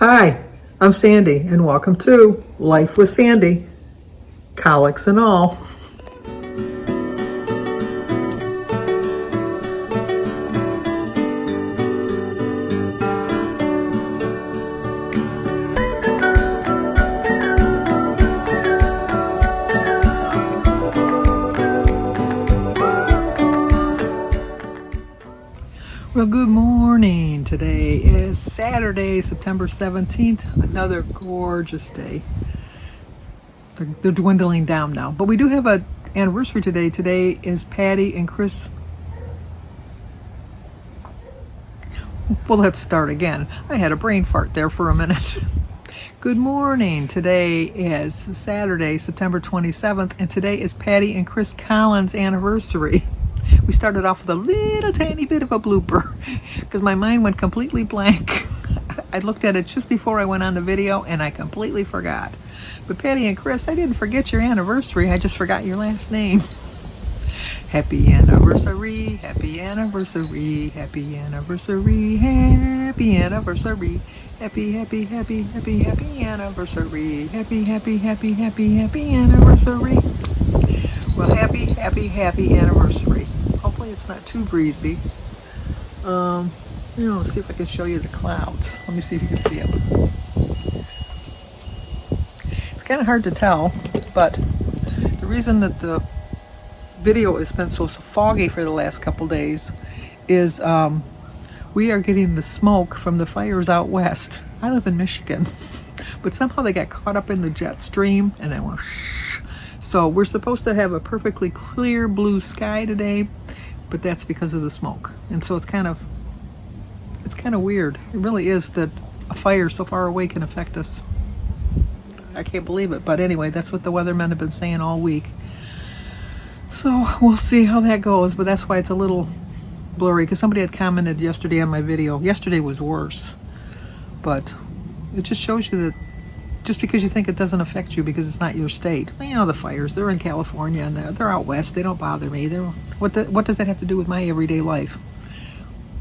Hi, I'm Sandy, and welcome to Life with Sandy, colics and all. Well, good morning. Today is Saturday, September 17th. Another gorgeous day. They're dwindling down now. But we do have an anniversary today. Today is Patty and Chris. Well, let's start again. I had a brain fart there for a minute. Good morning. Today is Saturday, September 27th, and today is Patty and Chris Collins' anniversary. We started off with a little tiny bit of a blooper because my mind went completely blank. I looked at it just before I went on the video and I completely forgot. But Patty and Chris, I didn't forget your anniversary. I just forgot your last name. Happy anniversary, happy anniversary, happy anniversary, happy anniversary. Happy, happy, happy, happy, happy anniversary. Happy, happy, happy, happy, happy anniversary. Well, happy, happy, happy anniversary. Hopefully it's not too breezy. Let's see if I can show you the clouds. Let me see if you can see them. It's kind of hard to tell, but the reason that the video has been so foggy for the last couple days is we are getting the smoke from the fires out west. I live in Michigan, but somehow they got caught up in the jet stream and they went shh. So we're supposed to have a perfectly clear blue sky today, but that's because of the smoke. And so it's kind of weird. It really is that a fire so far away can affect us. I can't believe it. But anyway, that's what the weathermen have been saying all week. So we'll see how that goes, but that's why it's a little blurry, because somebody had commented yesterday on my video. Yesterday was worse, but it just shows you that just because you think it doesn't affect you because it's not your state. Well, the fires, they're in California and they're out west. They don't bother me. What does that have to do with my everyday life?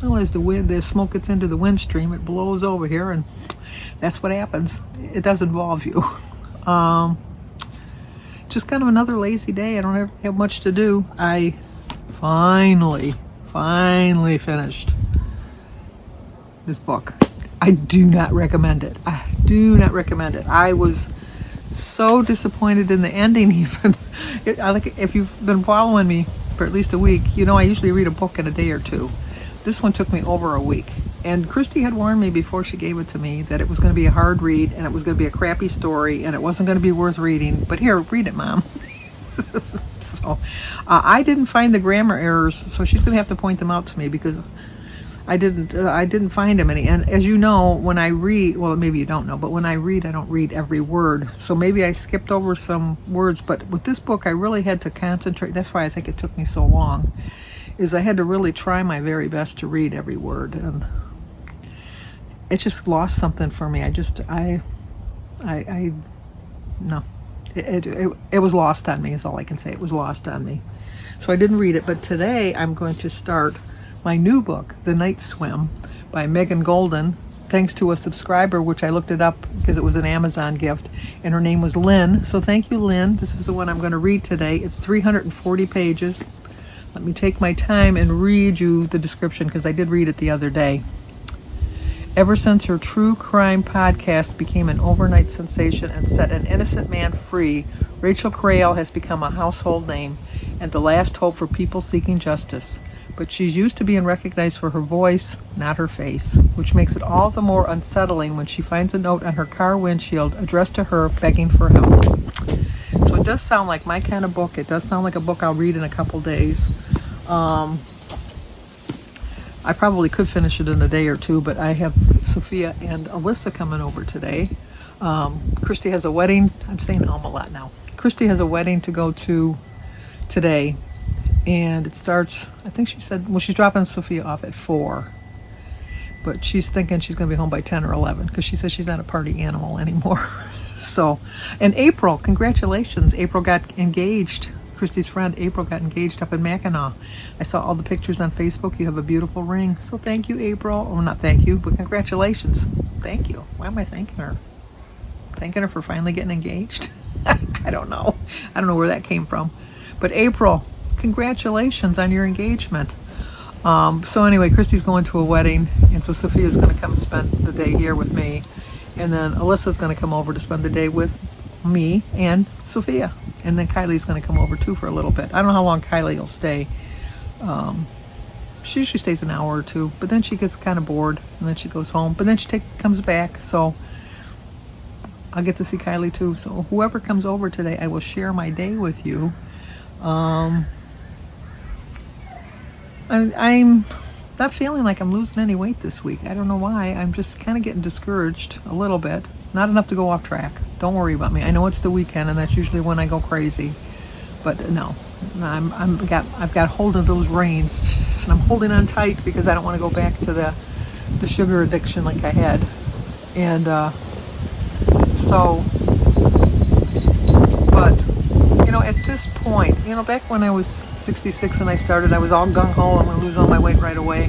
Well, as the smoke gets into the wind stream, it blows over here, and that's what happens. It does involve you. Just kind of another lazy day. I don't have much to do. I finally finished this book. I do not recommend it. I do not recommend it. I was so disappointed in the ending even. If you've been following me for at least a week, you know I usually read a book in a day or two. This one took me over a week. And Christy had warned me before she gave it to me that it was going to be a hard read and it was going to be a crappy story and it wasn't going to be worth reading. But here, read it, Mom. So I didn't find the grammar errors, so she's going to have to point them out to me because I didn't find them any. And as you know, when I read, well, maybe you don't know, but when I read, I don't read every word. So maybe I skipped over some words. But with this book, I really had to concentrate. That's why I think it took me so long, is I had to really try my very best to read every word. And it just lost something for me. No. It was lost on me is all I can say. It was lost on me. So I didn't read it. But today I'm going to start my new book, The Night Swim, by Megan Golden, thanks to a subscriber, which I looked it up because it was an Amazon gift, and her name was Lynn. So thank you, Lynn. This is the one I'm going to read today. It's 340 pages. Let me take my time and read you the description because I did read it the other day. Ever since her true crime podcast became an overnight sensation and set an innocent man free, Rachel Creel has become a household name and the last hope for people seeking justice. But she's used to being recognized for her voice, not her face, which makes it all the more unsettling when she finds a note on her car windshield addressed to her begging for help. So it does sound like my kind of book. It does sound like a book I'll read in a couple days. I probably could finish it in a day or two, but I have Sophia and Alyssa coming over today. Christy has a wedding. I'm saying a lot now. Christy has a wedding to go to today. And it starts, I think she said, well, she's dropping Sophia off at 4. But she's thinking she's going to be home by 10 or 11 because she says she's not a party animal anymore. So, and April, congratulations. April got engaged. Christy's friend April got engaged up in Mackinac. I saw all the pictures on Facebook. You have a beautiful ring. So thank you, April. Oh, not thank you, but congratulations. Thank you. Why am I thanking her? Thanking her for finally getting engaged? I don't know. I don't know where that came from. But April, congratulations on your engagement. So anyway, Christy's going to a wedding, and so Sophia's going to come spend the day here with me, and then Alyssa's going to come over to spend the day with me and Sophia, and then Kylie's going to come over too for a little bit. I don't know how long Kylie will stay. She usually stays an hour or two, but then she gets kind of bored, and then she goes home, but then she comes back, so I'll get to see Kylie too. So whoever comes over today, I will share my day with you. I'm not feeling like I'm losing any weight this week. I don't know why. I'm just kind of getting discouraged a little bit. Not enough to go off track. Don't worry about me. I know it's the weekend, and that's usually when I go crazy. But no, I've got hold of those reins. And I'm holding on tight because I don't want to go back to the sugar addiction like I had. And but at this point, back when I was 66 and I started, I was all gung-ho, I'm going to lose all my weight right away.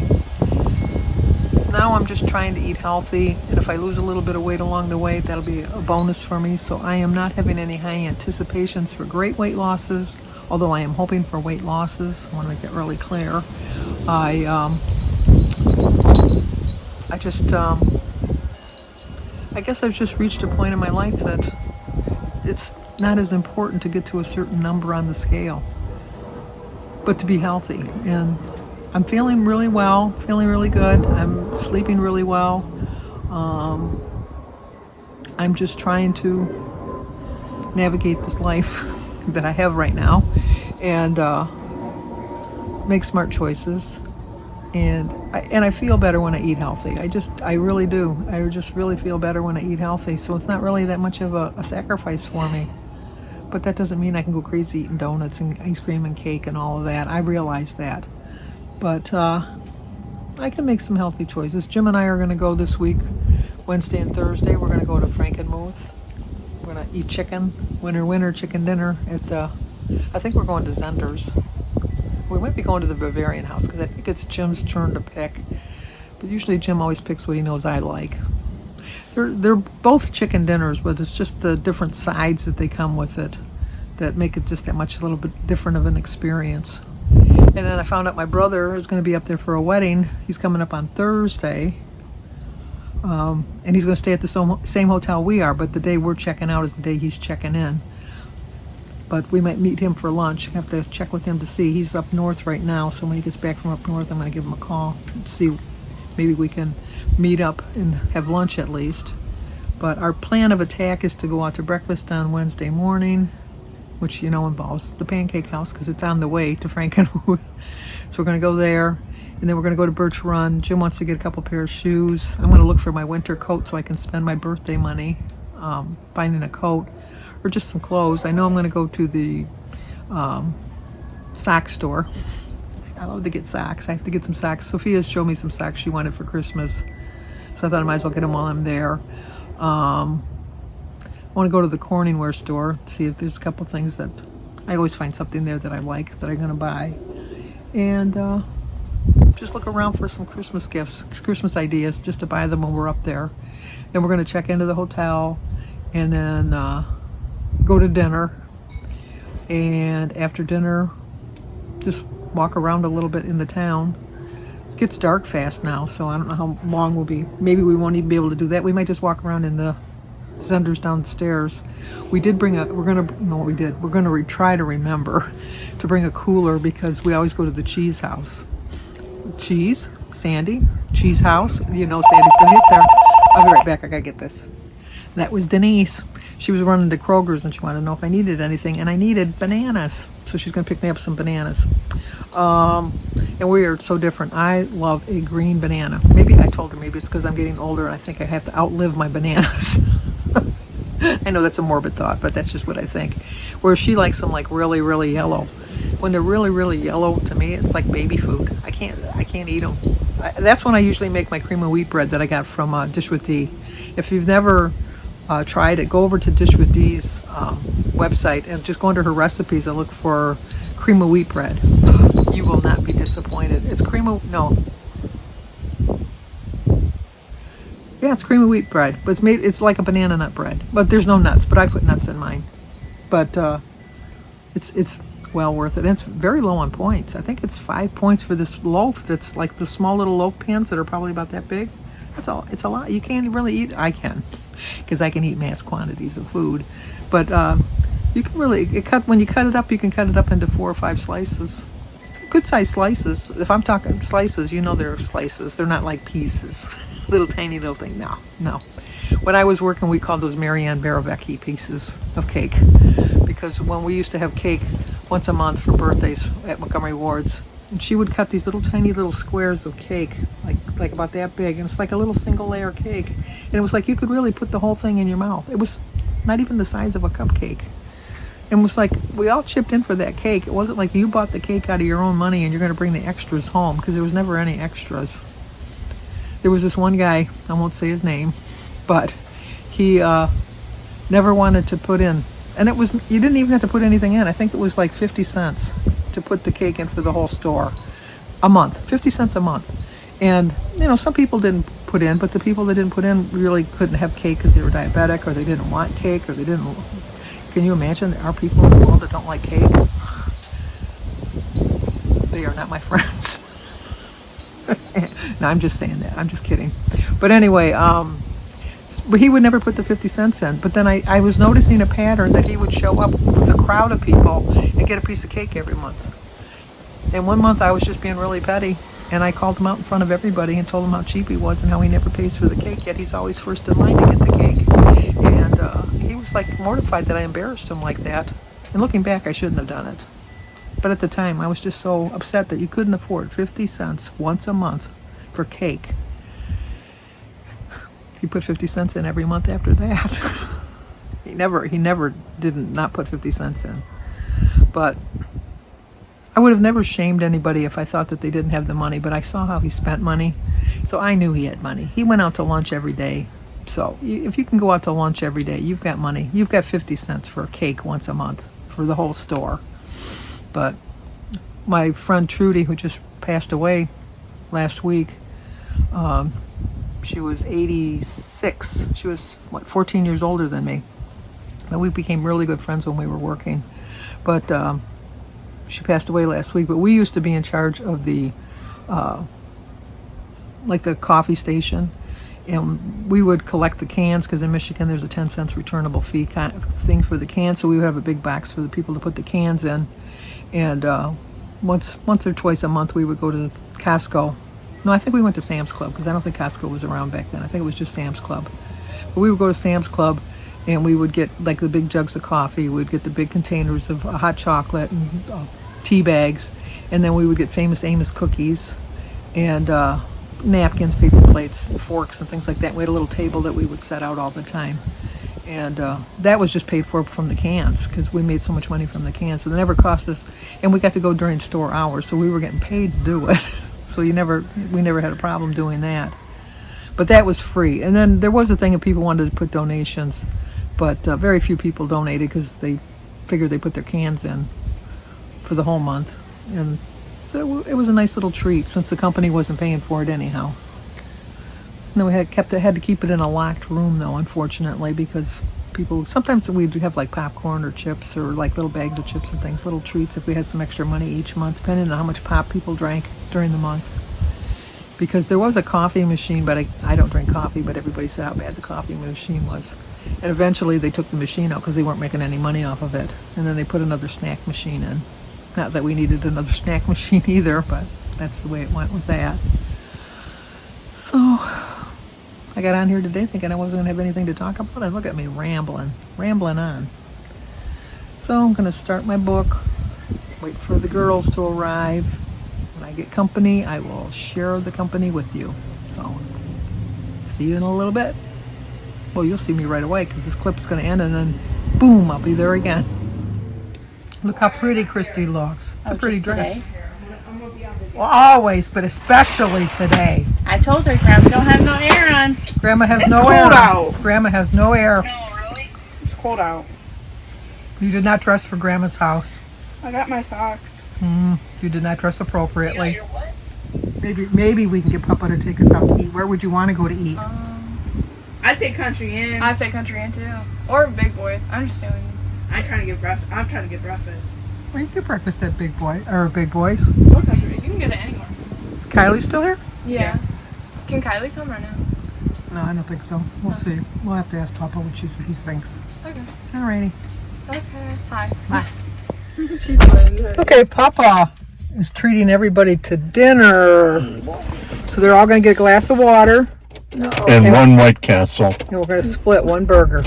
Now I'm just trying to eat healthy, and if I lose a little bit of weight along the way, that'll be a bonus for me. So I am not having any high anticipations for great weight losses, although I am hoping for weight losses. I want to make that really clear. I guess I've just reached a point in my life that it's not as important to get to a certain number on the scale, but to be healthy. And I'm feeling really well, feeling really good. I'm sleeping really well. I'm just trying to navigate this life that I have right now and make smart choices. And I feel better when I eat healthy. I really do. I just really feel better when I eat healthy. So it's not really that much of a sacrifice for me. But that doesn't mean I can go crazy eating donuts and ice cream and cake and all of that. I realize that. But I can make some healthy choices. Jim and I are going to go this week, Wednesday and Thursday. We're going to go to Frankenmuth. We're going to eat chicken, winter chicken dinner at I think we're going to Zender's. We might be going to the Bavarian House because I think it's Jim's turn to pick. But usually Jim always picks what he knows I like. They're both chicken dinners, but it's just the different sides that they come with it that make it just that much a little bit different of an experience. And then I found out my brother is going to be up there for a wedding. He's coming up on Thursday. And he's going to stay at the same hotel we are, but the day we're checking out is the day he's checking in. But we might meet him for lunch. I have to check with him to see. He's up north right now, so when he gets back from up north, I'm going to give him a call and see maybe we can meet up and have lunch at least. But our plan of attack is to go out to breakfast on Wednesday morning, which involves the Pancake House because it's on the way to Frankenwood. So we're going to go there, and then we're going to go to Birch Run. Jim wants to get a couple pair of shoes. I'm going to look for my winter coat so I can spend my birthday money finding a coat or just some clothes. I know I'm going to go to the sock store. I love to get socks. I have to get some socks. Sophia's showed me some socks she wanted for Christmas, so I thought I might as well get them while I'm there. I want to go to the Corningware store, see if there's a couple things that I always find something there that I like that I'm going to buy, and just look around for some Christmas gifts, Christmas ideas, just to buy them when we're up there. Then we're going to check into the hotel, and then go to dinner, and after dinner, just walk around a little bit in the town. It gets dark fast now, so I don't know how long we'll be. Maybe we won't even be able to do that. We might just walk around in the Zenders downstairs. We did bring we're going to try to remember to bring a cooler because we always go to the cheese house. Sandy, cheese house. Sandy's going to get there. I'll be right back. I got to get this. That was Denise. She was running to Kroger's and she wanted to know if I needed anything, and I needed bananas. So she's going to pick me up some bananas. And we are so different. I love a green banana. Maybe I told her maybe it's because I'm getting older and I think I have to outlive my bananas. I know that's a morbid thought, but that's just what I think. Whereas she likes them like really, really yellow. When they're really, really yellow, to me, it's like baby food. I can't eat them. That's when I usually make my cream of wheat bread that I got from Dish with D. If you've never tried it, go over to Dish with D's website and just go under her recipes and look for cream of wheat bread. You will not be disappointed. It's Yeah, it's cream of wheat bread, but it's like a banana nut bread. But there's no nuts, but I put nuts in mine. But it's well worth it. And it's very low on points. I think it's 5 points for this loaf that's like the small little loaf pans that are probably about that big. It's a lot. You can't really eat. I can, because I can eat mass quantities of food. But you can really when you cut it up, you can cut it up into 4 or 5 slices. Good sized slices. If I'm talking slices, you know they're slices. They're not like pieces. Little tiny little thing. No. When I was working, we called those Marianne Barovecki pieces of cake, because when we used to have cake once a month for birthdays at Montgomery Ward's, and she would cut these tiny little squares of cake, like about that big, and it's like a little single layer cake, and it was like you could really put the whole thing in your mouth. It was not even the size of a cupcake. And it was like we all chipped in for that cake. It wasn't like you bought the cake out of your own money and you're going to bring the extras home, because there was never any extras. There was this one guy, I won't say his name, but he never wanted to put in, and you didn't even have to put anything in. I think it was like 50 cents to put the cake in for the whole store a month. 50 cents a month. And some people didn't put in, but the people that didn't put in really couldn't have cake because they were diabetic, or they didn't want cake, or they didn't. Can you imagine there are people in the world that don't like cake? They are not my friends. No, I'm just saying that. I'm just kidding. But anyway, but he would never put the 50 cents in. But then I was noticing a pattern that he would show up with a crowd of people and get a piece of cake every month. And one month I was just being really petty, and I called him out in front of everybody and told him how cheap he was and how he never pays for the cake, yet he's always first in line to get the cake. And he was like mortified that I embarrassed him like that. And looking back, I shouldn't have done it. But at the time, I was just so upset that you couldn't afford 50 cents once a month for cake. He put 50 cents in every month after that. He never didn't not put 50 cents in. But I would have never shamed anybody if I thought that they didn't have the money, but I saw how he spent money, so I knew he had money. He went out to lunch every day. So if you can go out to lunch every day, you've got money. You've got 50 cents for a cake once a month for the whole store. But my friend Trudy, who just passed away last week, she was 86. She was, 14 years older than me. And we became really good friends when we were working. But she passed away last week. But we used to be in charge of the coffee station. And we would collect the cans, because in Michigan there's a 10 cents returnable fee thing for the cans. So we would have a big box for the people to put the cans in. And once or twice a month we would go to Costco. No, I think we went to Sam's Club, because I don't think Costco was around back then. I think it was just Sam's Club. But we would go to Sam's Club, and we would get like the big jugs of coffee. We'd get the big containers of hot chocolate and tea bags. And then we would get Famous Amos cookies and napkins, paper plates, forks, and things like that. We had a little table that we would set out all the time. And that was just paid for from the cans, because we made so much money from the cans. So it never cost us, and we got to go during store hours, so we were getting paid to do it. So we never had a problem doing that. But that was free. And then there was a thing that people wanted to put donations, but very few people donated, because they figured they put their cans in for the whole month. And so it was a nice little treat, since the company wasn't paying for it anyhow. And then we had to keep it in a locked room, though, unfortunately, because people, sometimes we'd have like popcorn or chips, or like little bags of chips and things, little treats if we had some extra money each month, depending on how much pop people drank during the month. Because there was a coffee machine, but I don't drink coffee, but everybody said how bad the coffee machine was. And eventually they took the machine out, because they weren't making any money off of it. And then they put another snack machine in. Not that we needed another snack machine either, but that's the way it went with that. So I got on here today thinking I wasn't going to have anything to talk about, and look at me rambling on. So I'm going to start my book, wait for the girls to arrive. When I get company, I will share the company with you. So see you in a little bit. Well, you'll see me right away, because this clip is going to end, and then boom, I'll be there again. Look how pretty Christy looks. It's a pretty dress. Today? Well, always, but especially today. I told her Grandma don't have no air on. Grandma has It's no cold air. out. Grandma has no air. No, really? It's cold out. You did not dress for Grandma's house. I got my socks. You did not dress appropriately. You're what? Maybe we can get Papa to take us out to eat. Where would you want to go to eat? I say country in. I say country in too. Or big boys. I'm just doing. I'm trying to get breakfast. Well, you get breakfast at Big Boy or Big Boys. Or country. You can get it anywhere. Kylie's still here? Yeah. Can Kylie come right now? No, I don't think so. We'll see. We'll have to ask Papa what he thinks. Okay. Alrighty. Okay. Hi. Bye. She played. Okay, Papa is treating everybody to dinner. So they're all going to get a glass of water. And one White Castle. And we're going to split one burger.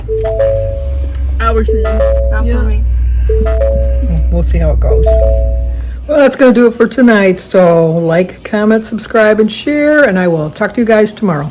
Hours for you. Not for me. We'll see how it goes. Well, that's going to do it for tonight. So like, comment, subscribe, and share. And I will talk to you guys tomorrow.